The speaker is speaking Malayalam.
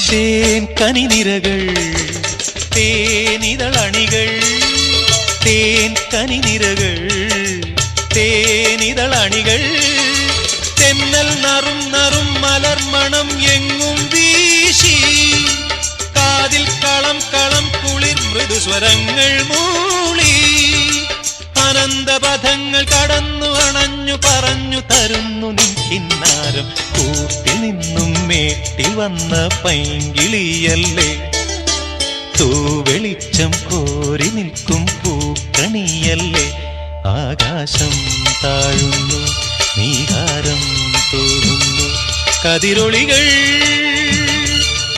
തേൻ കനിനിരകൾ തേനിതളണികൾ തേൻ കനിനിരകൾ തേനിതളണികൾ തെന്നൽ നറും നറും മലർമണം എങ്ങും വീശി കാതിൽ കളം കളം കുളിർ മൃദുസ്വരങ്ങൾ മൂളി അനന്തപഥങ്ങൾ കടന്നു അണഞ്ഞു പറഞ്ഞു തരുന്നു നിൻ കിന്നാരം കൂട്ടിൽ നിന്നും മേട്ടിൽ വന്ന പൈങ്കിളിയല്ലേ തൂവെളിച്ചം കോരി നിൽക്കും പൂക്കണിയല്ലേ ആകാശം താഴുന്നു നീഹാരം തോന്നുന്നു കതിരൊളികൾ